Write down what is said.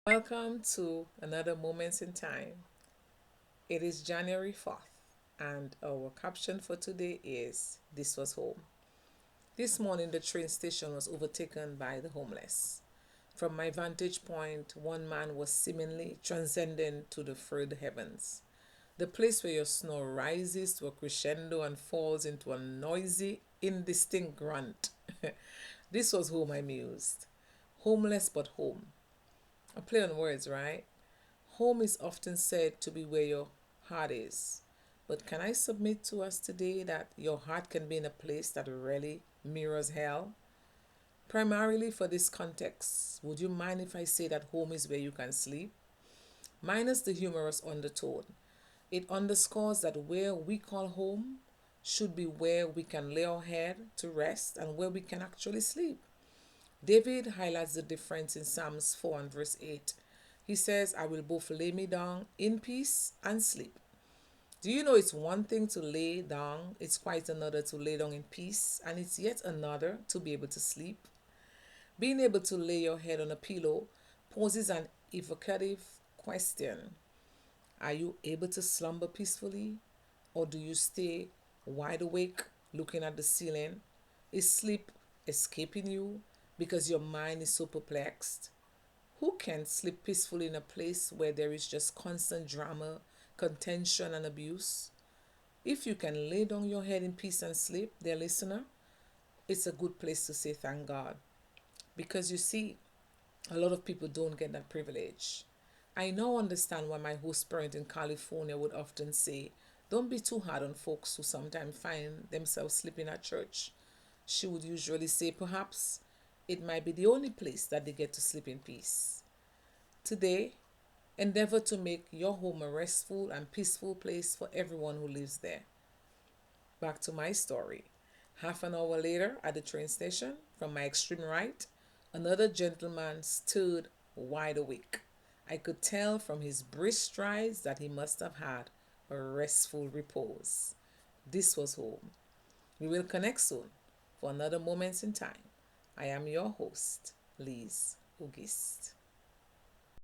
Welcome to another Moments in Time. It is January 4th, and our caption for today is This Was Home. This morning, the train station was overtaken by the homeless. From my vantage point, one man was seemingly transcendent to the third heavens. The place where your snore rises to a crescendo and falls into a noisy, indistinct grunt. This was home, I mused. Homeless but home. A play on words, right? Home is often said to be where your heart is. But can I submit to us today that your heart can be in a place that really mirrors hell? Primarily for this context, would you mind if I say that home is where you can sleep? Minus the humorous undertone. It underscores that where we call home should be where we can lay our head to rest and where we can actually sleep. David highlights the difference in Psalms 4 and verse 8. He says, I will both lay me down in peace and sleep. Do you know it's one thing to lay down, it's quite another to lay down in peace, and it's yet another to be able to sleep? Being able to lay your head on a pillow poses an evocative question. Are you able to slumber peacefully, or do you stay wide awake looking at the ceiling? Is sleep escaping you because your mind is so perplexed? Who can sleep peacefully in a place where there is just constant drama, contention, and abuse? If you can lay down your head in peace and sleep, dear listener, it's a good place to say thank God. Because you see, a lot of people don't get that privilege. I now understand why my host parent in California would often say, don't be too hard on folks who sometimes find themselves sleeping at church. She would usually say, perhaps it might be the only place that they get to sleep in peace. Today, endeavor to make your home a restful and peaceful place for everyone who lives there. Back to my story. Half an hour later, at the train station, from my extreme right, another gentleman stood wide awake. I could tell from his brisk strides that he must have had a restful repose. This was home. We will connect soon for another Moments in Time. I am your host, Liz August.